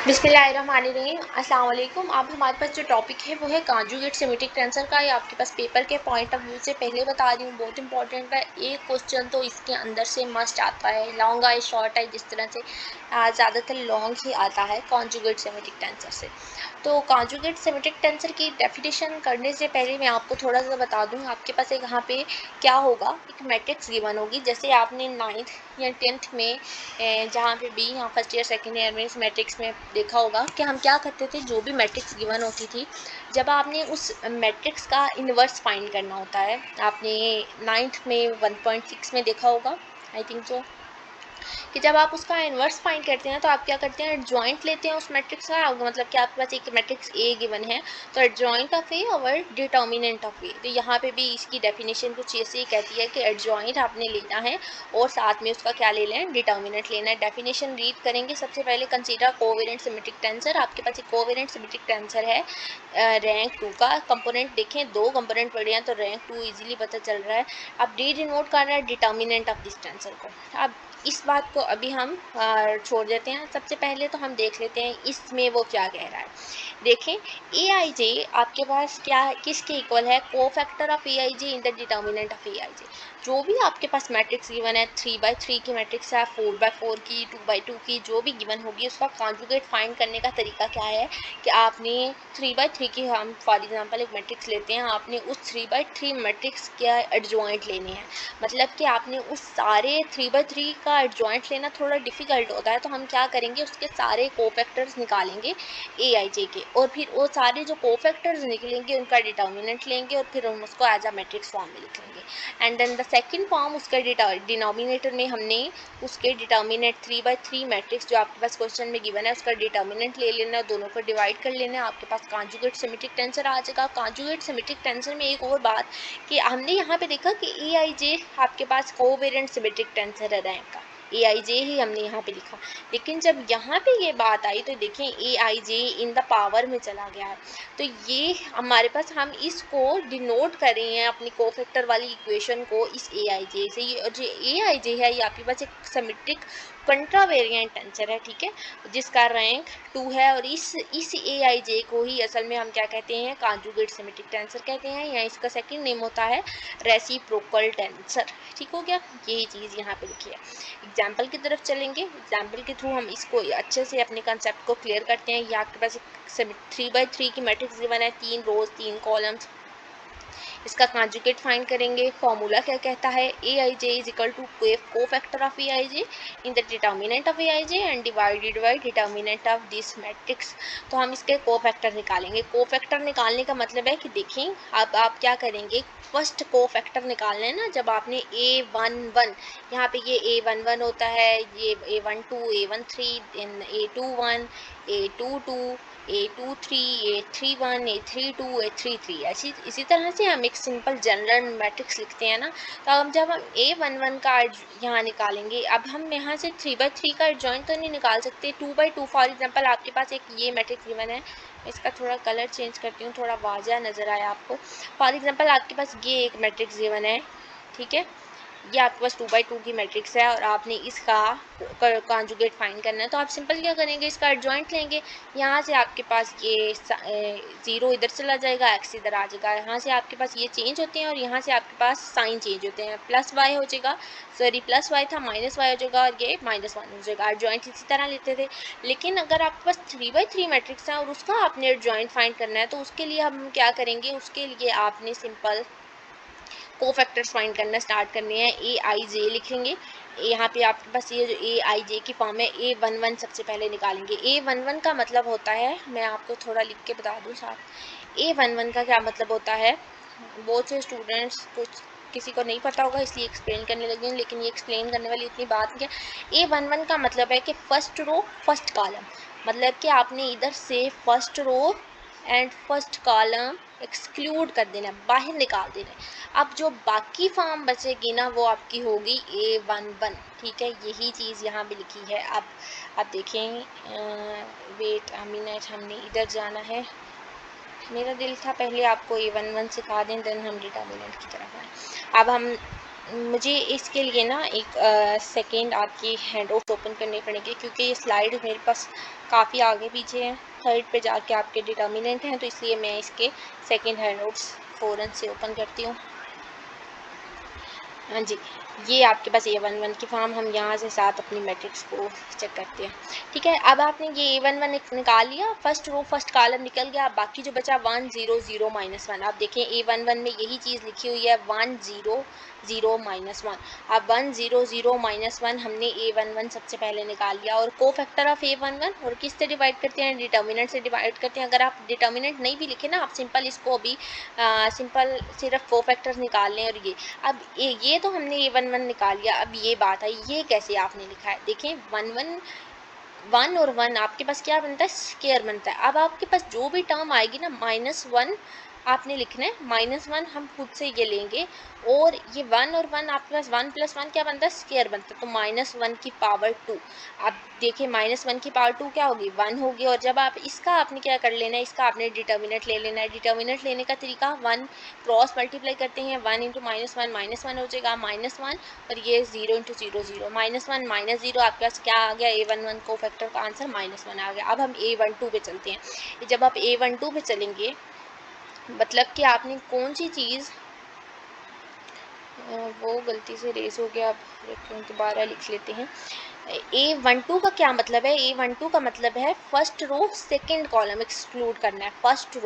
बिस्मिल्लाहिर्रहमानिर्रहीम। अस्सलाम वालेकुम। अब हमारे पास जो टॉपिक है वो है कॉन्जुगेट सिमेट्रिक टेंसर का। ये आपके पास पेपर के पॉइंट ऑफ व्यू से पहले बता रही हूँ, बहुत इंपॉर्टेंट है। एक क्वेश्चन तो इसके अंदर से मस्ट आता है, लॉन्ग है शॉर्ट है, जिस तरह से ज़्यादातर लॉन्ग ही आता है कॉन्जुगेट सिमेट्रिक टेंसर से। तो कॉन्जुगेट सिमेट्रिक टेंसर की डेफिनेशन करने से पहले मैं आपको थोड़ा सा बता दूँ। आपके पास एक यहाँ पे क्या होगा, एक मैट्रिक्स गिवन होगी। जैसे आपने 9th या 10th में जहाँ पे भी यहाँ फर्स्ट ईयर सेकेंड ईयर में इस मैट्रिक्स में देखा होगा कि हम क्या करते थे, जो भी मैट्रिक्स गिवन होती थी, जब आपने उस मैट्रिक्स का इन्वर्स फाइंड करना होता है। आपने 9th में 1.6 में देखा होगा, आई थिंक सो, कि जब आप उसका इन्वर्स फाइंड करते हैं तो आप क्या करते हैं, एडजॉइंट लेते हैं उस मैट्रिक्स का। मतलब कि आपके पास एक मैट्रिक्स ए गिवन है तो एडजॉइंट ऑफ ए और डिटर्मिनेंट ऑफ ए। तो यहाँ पे भी इसकी डेफिनेशन कुछ ऐसे ही कहती है कि एडजॉइंट आपने लेना है और साथ में उसका क्या ले लेना है, डिटर्मिनेंट लेना है। डेफिनेशन रीड करेंगे। सबसे पहले कंसीडर कोवेरिएंट सिमेट्रिक टेंसर। आपके पास एक कोवेरिएंट सिमेट्रिक टेंसर है रैंक 2 का। कंपोनेंट देखें, 2 कंपोनेंट पड़े हैं तो रैंक 2 इजीली पता चल रहा है। अब डी डिनोट कर रहा है डिटर्मिनेंट ऑफ दिस टेंसर को। अब इस बात को अभी हम छोड़ देते हैं। सबसे पहले तो हम देख लेते हैं इसमें वो क्या कह रहा है। देखें, ए आई जे आपके पास क्या है, किसके इक्वल है, cofactor of A I J in the determinant of A I J. जो भी आपके पास मैट्रिक्स गिवन है, 3/3 की मैट्रिक्स है, 4/4 की, 2/2 की, जो भी गिवन होगी उसका कॉन्जुगेट फाइंड करने का तरीका क्या है कि आपने 3/3 की, हम फॉर एग्जांपल एक मैट्रिक्स लेते हैं, आपने उस 3/3 मैट्रिक्स के एडजॉइंट लेने हैं। मतलब कि आपने उस सारे 3/3 का एडजॉइंट लेना थोड़ा डिफिकल्ट होता है, तो हम क्या करेंगे, उसके सारे कोफैक्टर्स निकालेंगे ए आई जे के, और फिर वो सारे जो कोफैक्टर्स निकलेंगे उनका डिटर्मिनेंट लेंगे और फिर हम उसको एज अ मैट्रिक्स फॉर्म में लिख लेंगे। And then the second form, उसका डिनोमिनेटर में हमने उसके डिटर्मिनेंट 3/3 मैट्रिक्स जो आपके पास क्वेश्चन में गिवन है उसका डिटर्मिनेंट ले लेना, दोनों को डिवाइड कर लेना, आपके पास कॉन्जुगेट सिमेट्रिक टेंसर आ जाएगा। कॉन्जुगेट सिमेट्रिक टेंसर में एक और बात कि हमने यहाँ पे देखा कि ए आई जे आपके पास कोवेरिएंट सिमेट्रिक टेंसर है रैंक का, ए आई जे ही हमने यहाँ पे लिखा। लेकिन जब यहाँ पे ये बात आई तो देखें ए I J in the power में चला गया है। तो ये हमारे पास, हम इसको डिनोट कर रहे हैं अपनी कोफैक्टर वाली इक्वेशन को इस ए आई जे से। ये जो ए आई जे है ये आपके पास एक सिमेट्रिक कंट्रावेरिएंट टेंसर है, ठीक है, जिसका रैंक 2 है। और इस ए आई जे को ही असल में हम क्या कहते हैं, कॉन्जुगेट सिमेट्रिक टेंसर कहते हैं, या इसका सेकंड नेम होता है रेसिप्रोकल टेंसर। ठीक हो गया, यही चीज़ यहाँ पे लिखी है। एग्जाम्पल की तरफ चलेंगे, एग्जाम्पल के थ्रू हम इसको अच्छे से अपने कंसेप्ट को क्लियर करते हैं। ये आपके पास 3/3 की मैट्रिक्स गिवन है, 3 रोज 3 कॉलम्स। इसका कॉन्जुगेट फाइंड करेंगे। फॉर्मूला क्या कहता है, A I J is equal to cofactor of A I J in the determinant of A I J and divided by determinant of this matrix. तो हम इसके cofactor निकालेंगे। Cofactor निकालने का मतलब है कि देखें, अब आप क्या करेंगे, फर्स्ट कोफैक्टर निकालना है ना, जब आपने A11, यहाँ पे ये A11 होता है, ये A12, A13, A21, A22, A23, A31, A32, A33, ऐसी इसी तरह से हम एक सिंपल जनरल मैट्रिक्स लिखते हैं ना। तो अब जब हम A11 का यहाँ निकालेंगे, अब हम यहाँ से 3/3 का एडजॉइंट तो नहीं निकाल सकते, 2/2 फॉर एग्जांपल आपके पास एक ये मैट्रिक्स गिवन है। इसका थोड़ा कलर चेंज करती हूँ, थोड़ा वाज़ा नज़र आया आपको। फॉर एग्जांपल आपके पास ये एक मैट्रिक्स गिवन है, ठीक है, ये आपके पास 2/2 की मैट्रिक्स है और आपने इसका कॉन्जुगेट फाइंड करना है। तो आप सिंपल क्या करेंगे, इसका एडजॉइंट लेंगे। यहाँ से आपके पास ये 0 इधर चला जाएगा, एक्स इधर आ जाएगा, यहाँ से आपके पास ये चेंज होते हैं और यहाँ से आपके पास साइन चेंज होते हैं। प्लस वाई हो जाएगा, सॉरी प्लस वाई था, माइनस वाई हो जाएगा और ये -1 हो जाएगा। एडजॉइंट इसी तरह लेते थे। लेकिन अगर आपके पास 3/3 मैट्रिक्स है और उसका आपने एडजॉइंट फाइंड करना है, तो उसके लिए हम क्या करेंगे, उसके लिए आपने सिंपल कोफैक्टर्स फाइंड करना स्टार्ट करने हैं। ए आई जे लिखेंगे। यहाँ पे आपके पास ये जो ए आई जे की फॉर्म है, A11 सबसे पहले निकालेंगे। A11 का मतलब होता है, मैं आपको थोड़ा लिख के बता दूँ साथ, A11 का क्या मतलब होता है, बहुत से स्टूडेंट्स कुछ किसी को नहीं पता होगा इसलिए एक्सप्लेन करने लगे हैं, लेकिन ये एक्सप्लेन करने वाली इतनी बात नहीं है। A11 का मतलब है कि फर्स्ट रो फर्स्ट कॉलम, मतलब कि आपने इधर से first row and first column exclude कर देना, बाहर निकाल देना। अब जो बाकी फॉर्म बचेगी ना वो आपकी होगी A11, ठीक है, यही चीज़ यहाँ पे लिखी है। अब देखें, वेट अ मिनट, हमने इधर जाना है। मेरा दिल था पहले आपको A11 सिखा दें, देन हम डिटर्मिनेंट की तरफ आए। अब हम मुझे इसके लिए ना एक सेकेंड आपकी हैंड आउट ओपन करने पड़ेंगे, क्योंकि ये स्लाइड मेरे पास काफ़ी आगे पीछे हैं, थर्ड पे जाके आपके डिटर्मिनेंट हैं, तो इसलिए मैं इसके सेकेंड हैंड आउट्स फ़ौरन से ओपन करती हूँ। हाँ जी, ये आपके पास A11 की फॉर्म, हम यहाँ से साथ अपनी मैट्रिक्स को चेक करते हैं। ठीक है, अब आपने ये A11 निकाल लिया, फर्स्ट रो फर्स्ट कॉलम निकल गया, बाकी जो बचा 1 0 0 -1। आप देखें A11 में यही चीज़ लिखी हुई है 1 0 0 -1। अब 1 0 0 -1 हमने A11 सबसे पहले निकाल लिया, और को फैक्टर ऑफ A11 और किससे डिवाइड करते हैं, डिटर्मिनेंट से डिवाइड करते हैं। अगर आप डिटर्मिनेंट नहीं भी लिखे ना, आप सिंपल इसको अभी सिंपल सिर्फ को फैक्टर्स निकाल लें। और ये अब ये तो हमने A11 निकाल लिया, अब ये बात है ये कैसे आपने लिखा है। देखें 1 और 1 आपके पास क्या बनता है, स्केयर बनता है। अब आपके पास जो भी टर्म आएगी ना -1 आपने लिखना है, -1 हम खुद से ये लेंगे, और ये 1 और 1 आपके पास 1 + 1 क्या बनता है, स्केयर बनता है, तो -1 की पावर 2। अब देखिए -1 की पावर 2 क्या होगी, 1 होगी। और जब आप इसका आपने क्या कर लेना है, इसका आपने डिटर्मिनेंट ले लेना है। डिटर्मिनेंट लेने का तरीका 1 क्रॉस मल्टीप्लाई करते हैं, 1 × -1 हो जाएगा -1, और ये 0 × 0 0 -1 -0 आपके पास क्या आ गया, A11 को फैक्टर का आंसर -1 आ गया। अब हम A12 पे चलते हैं। जब आप A12 पे चलेंगे, मतलब कि आपने कौन सी चीज़, वो गलती से रेस हो गया, अब दोबारा लिख लेते हैं। A12 का क्या मतलब है, A12 का मतलब है first row second column exclude करना है। फर्स्ट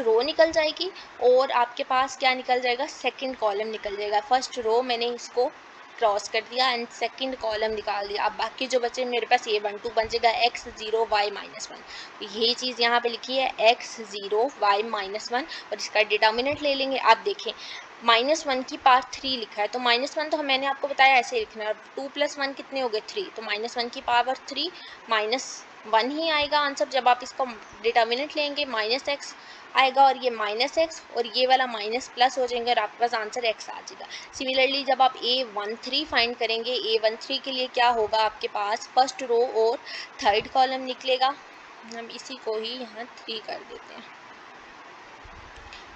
रो निकल जाएगी, और आपके पास क्या निकल जाएगा, सेकंड कॉलम निकल जाएगा। फर्स्ट रो मैंने इसको क्रॉस कर दिया एंड सेकंड कॉलम निकाल दिया। अब बाकी जो बचे मेरे पास A12 बन जाएगा x0 y -1। यही चीज़ यहाँ पे लिखी है x0 y -1, और इसका डिटर्मिनेंट ले लेंगे। आप देखें -1 की पावर 3 लिखा है, तो -1 तो मैंने आपको बताया ऐसे लिखना है। 2 + 1 कितने हो गए, 3, तो -1 की पावर 3 -1 ही आएगा आंसर। जब आप इसको डिटर्मिनेंट लेंगे -x आएगा, और ये -x और ये वाला माइनस प्लस हो जाएंगे, और आपके पास आंसर x आ जाएगा। सिमिलरली जब आप A13 फाइंड करेंगे, A13 के लिए क्या होगा, आपके पास फर्स्ट रो और थर्ड कॉलम निकलेगा। हम इसी को ही यहाँ 3 कर देते हैं।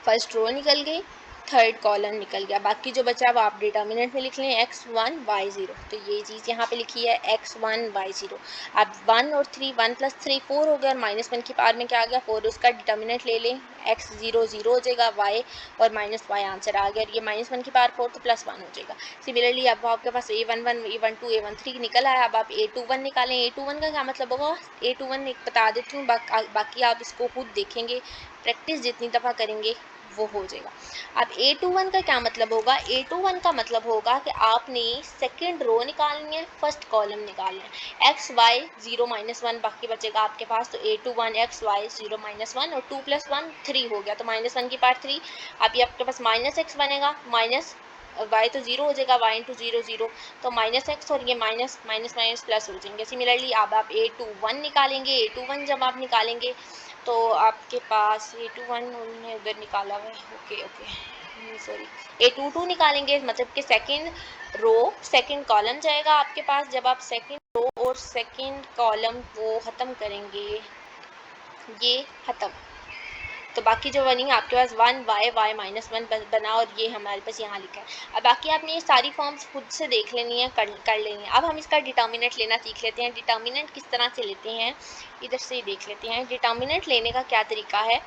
फर्स्ट रो निकल गई, थर्ड कॉलम निकल गया, बाकी जो बचा अब आप डिटर्मिनेंट में लिख लें x1 y0। तो ये चीज़ यहाँ पे लिखी है x1 y0। अब 1 और 3, 1 + 3 4 हो गया, और -1 की पावर में क्या आ गया, 4। उसका डिटर्मिनेंट ले लें, x0 0 हो जाएगा, y और -y आंसर आ गया, और ये -1 की पावर 4 तो +1 हो जाएगा। सिमिलरली अब आपके पास A11 A12 A13 निकल आया। अब आप A21 निकालें। A21 का क्या मतलब होगा, A21 एक बता देती हूँ, बाकी आप इसको खुद देखेंगे, प्रैक्टिस जितनी दफ़ा करेंगे वो हो जाएगा। अब A21 का क्या मतलब होगा, A21 का मतलब होगा कि आपने सेकंड रो निकालनी है, फर्स्ट कॉलम निकालना है, x y 0 -1 बाकी बचेगा आपके पास, तो A21 x y 0 -1 और 2 + 1 3 हो गया, तो -1 की पावर 3। अब ये आपके पास -x बनेगा, माइनस y तो 0 हो जाएगा, y × 0 0, तो -x और ये माइनस माइनस माइनस प्लस हो जाएंगे। सिमिलरली अब आप A21 निकालेंगे। A21 जब आप निकालेंगे तो आपके पास A21 उन्होंने उधर निकाला हुआ है, ओके सॉरी, A22 निकालेंगे, मतलब कि सेकंड रो सेकंड कॉलम जाएगा आपके पास। जब आप सेकंड रो और सेकंड कॉलम को ख़त्म करेंगे, ये ख़त्म, तो बाकी जो बनेंगे आपके पास 1 y -1 बना, और ये हमारे पास यहाँ लिखा है। अब बाकी आपने ये सारी फॉर्म्स खुद से देख लेनी है, कर लेनी है। अब हम इसका डिटर्मिनेंट लेना सीख लेते हैं। डिटर्मिनेंट किस तरह से लेते हैं, इधर से ही देख लेते हैं। डिटर्मिनेंट लेने का क्या तरीका है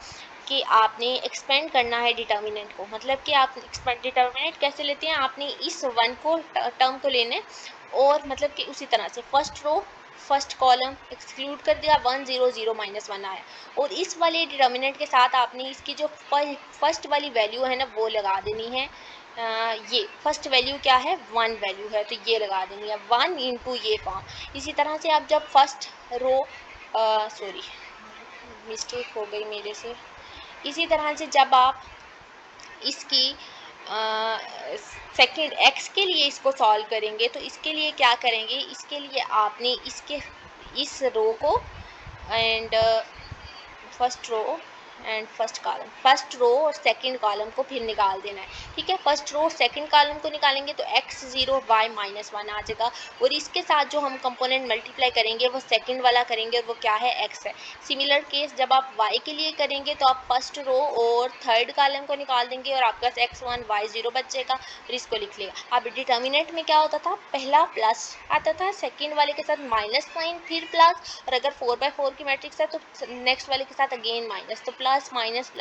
कि आपने एक्सपेंड करना है डिटर्मिनेंट को, मतलब कि आप डिटर्मिनेंट कैसे लेते हैं, आपने इस 1 को टर्म को लेने, और मतलब कि उसी तरह से first row first column exclude कर दिया, 1 0 0 -1 आया, और इस वाले डिटर्मिनेंट के साथ आपने इसकी जो फर्स्ट वाली वैल्यू है ना वो लगा देनी है। ये फर्स्ट वैल्यू क्या है, 1 वैल्यू है, तो ये लगा देनी है 1 × ये फॉर्म। इसी तरह से आप जब फर्स्ट रो, सॉरी मिस्टेक हो गई मेरे से, इसी तरह से जब आप इसकी सेकंड x के लिए इसको सॉल्व करेंगे, तो इसके लिए क्या करेंगे, इसके लिए आपने इसके इस रो को and first row and first row और सेकंड कॉलम को फिर निकाल देना है। ठीक है, फर्स्ट रो और सेकंड कॉलम को निकालेंगे तो x0 y-1 आ जाएगा, और इसके साथ जो हम कंपोनेंट मल्टीप्लाई करेंगे वो सेकंड वाला करेंगे, और वो क्या है, x है। सिमिलर केस जब आप y के लिए करेंगे तो आप फर्स्ट रो और थर्ड कॉलम को निकाल देंगे और आपके पास x1 y0 बच जाएगा, और इसको लिख लेगा। अब डिटर्मिनेंट में क्या होता था, पहला प्लस आता था, सेकंड वाले के साथ माइनस साइन फिर प्लस, और अगर 4/4 की मैट्रिक्स है तो नेक्स्ट वाले के साथ अगेन माइनस, तो प्लस माइनस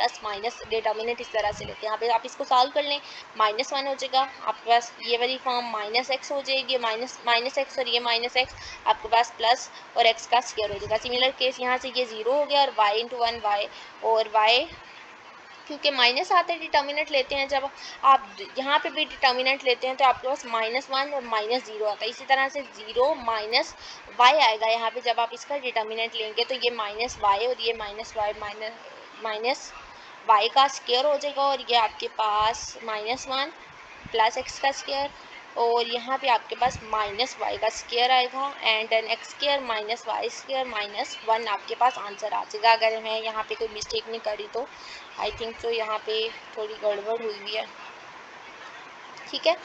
डिटर्मिनेंट इस तरह से लेते हैं। यहाँ पे आप इसको सॉल्व कर लें, -1 हो जाएगा आपके पास, ये वाली फॉर्म -x हो जाएगी, माइनस एक्स और ये -x, आपके पास प्लस और x का स्क्वायर हो जाएगा। सिमिलर केस यहाँ से ये 0 हो गया, और y इंटू 1 y, और y क्योंकि माइनस आते डिटर्मिनेंट लेते हैं, जब आप यहाँ पे भी डिटर्मिनेंट लेते हैं तो आपके पास -1 और -0 आता है। इसी तरह से 0 माइनस y आएगा यहाँ पे, जब आप इसका डिटर्मिनेंट लेंगे तो ये -y और ये माइनस y का स्क्वायर हो जाएगा, और ये आपके पास -1 प्लस x का स्क्वायर, और यहाँ पे आपके पास -y का स्क्वायर आएगा, and then x square minus Y square -1 आपके पास आंसर आ जाएगा। अगर मैं यहाँ पे कोई मिस्टेक नहीं करी तो आई थिंक तो यहाँ पे थोड़ी गड़बड़ हुई हुई है। ठीक है,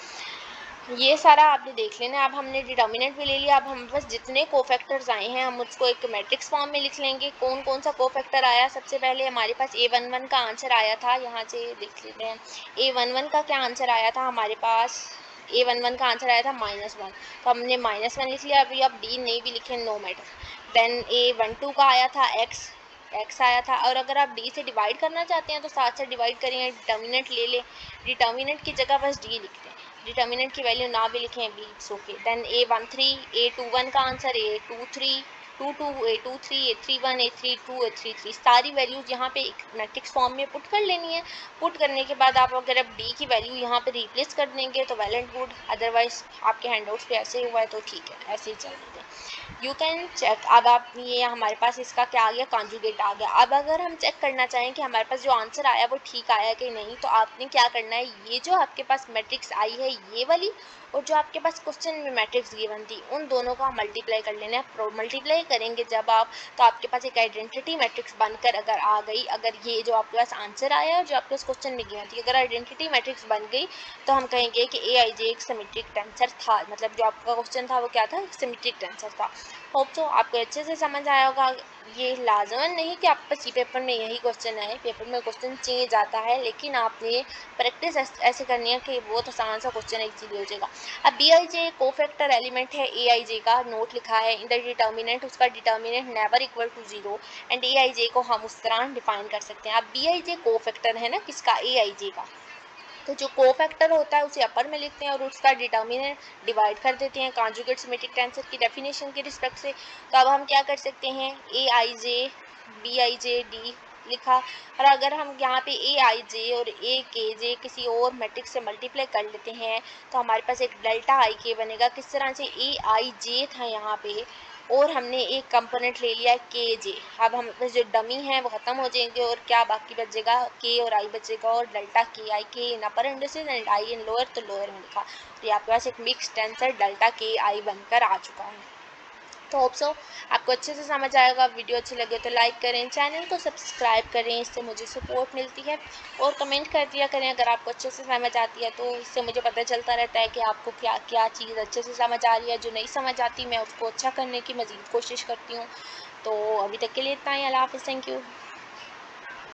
ये सारा आपने देख लेना। अब हमने डिटर्मिनेंट भी ले लिया, अब हम बस जितने कोफैक्टर्स आए हैं हम उसको एक मैट्रिक्स फॉर्म में लिख लेंगे। कौन कौन सा कोफैक्टर आया, सबसे पहले हमारे पास A11 का आंसर आया था, यहाँ से देख लेते हैं। A11 का क्या आंसर आया था हमारे पास, A11 का आंसर आया था -1, तो हमने -1 लिख लिया। अभी आप D नहीं भी लिखें नो मैटर। देन A12 का आया था x आया था, और अगर आप d से डिवाइड करना चाहते हैं तो साथ से डिवाइड करेंगे, डिटर्मिनेंट ले लें, डिटर्मिनेंट की जगह बस d लिख दें, डिटर्मिनेंट की वैल्यू ना भी लिखें भी it's okay. Then A13 A21 का answer A23 A23 A31 A32 A33 सारी वैल्यूज यहाँ पे एक मैट्रिक्स फॉर्म में पुट कर लेनी है। पुट करने के बाद आप अगर अब d की वैल्यू यहाँ पे रिप्लेस कर देंगे तो वेल एंड गुड, अदरवाइज आपके हैंडआउट्स पे ऐसे ही हुआ है तो ठीक है, ऐसे ही चलने दें, यू कैन चेक। अब आप ये हमारे पास इसका क्या आ गया, कॉन्जुगेट आ गया। अब अगर हम चेक करना चाहें कि हमारे पास जो आंसर आया वो ठीक आया कि नहीं, तो आपने क्या करना है, ये जो आपके पास मैट्रिक्स आई है ये वाली, और जो आपके पास क्वेश्चन में मैट्रिक्स गिवन थी उन दोनों का मल्टीप्लाई कर लेना है। मल्टीप्लाई करेंगे जब आप, तो आपके पास एक आइडेंटिटी मैट्रिक्स बनकर अगर आ गई, अगर ये जो आपके पास आंसर आया और जो आपके पास क्वेश्चन में गिवन थी अगर आइडेंटिटी मैट्रिक्स बन गई, तो हम कहेंगे कि AIJ एक सिमेट्रिक टेंसर था, मतलब जो आपका क्वेश्चन था वो क्या था, सिमेट्रिक टेंसर था। होप तो आपको अच्छे से समझ आया होगा। ये लाजमन नहीं कि आपके पास पेपर में यही क्वेश्चन आए, पेपर में क्वेश्चन चेंज आता है, लेकिन आपने प्रैक्टिस ऐसे करनी है कि बहुत आसान सा क्वेश्चन इजीली हो जाएगा। अब BIJ कोफैक्टर एलिमेंट है AIJ का, नोट लिखा है इन द डिटर्मिनेंट, उसका determinant never equal to 0, and AIJ को हम उस तरह डिफाइन कर सकते हैं। अब BIJ कोफैक्टर है ना किसका, AIJ का, तो जो कोफैक्टर होता है उसे अपर में लिखते हैं और उसका डिटर्मिनेंट डिवाइड कर देते हैं कॉन्जुगेट सिमेट्रिक टेंसर की डेफिनेशन के रिस्पेक्ट से। तो अब हम क्या कर सकते हैं, AIJ BIJ D लिखा, और अगर हम यहाँ पे AIJ और AKJ किसी और मैट्रिक्स से मल्टीप्लाई कर लेते हैं तो हमारे पास एक डेल्टा IK बनेगा। किस तरह से, AIJ था यहाँ पे और हमने एक कंपोनेंट ले लिया है KJ। अब हम बस जो डमी है वो ख़त्म हो जाएंगे और क्या बाकी बचेगा, K और I बचेगा, और delta KI, K in upper indices and I in lower, तो लोअर में लिखा, तो ये आपके पास एक मिक्स टेंसर डेल्टा KI बनकर आ चुका है। तो होप सो आपको अच्छे से समझ आएगा। वीडियो अच्छी लगे तो लाइक करें, चैनल को सब्सक्राइब करें, इससे मुझे सपोर्ट मिलती है, और कमेंट कर दिया करें अगर आपको अच्छे से समझ आती है, तो इससे मुझे पता चलता रहता है कि आपको क्या क्या चीज़ अच्छे से समझ आ रही है। जो नहीं समझ आती मैं उसको अच्छा करने की मज़ीद कोशिश करती हूँ। तो अभी तक के लिए इतना ही, अल्लाह हाफ़िज़, थैंक यू।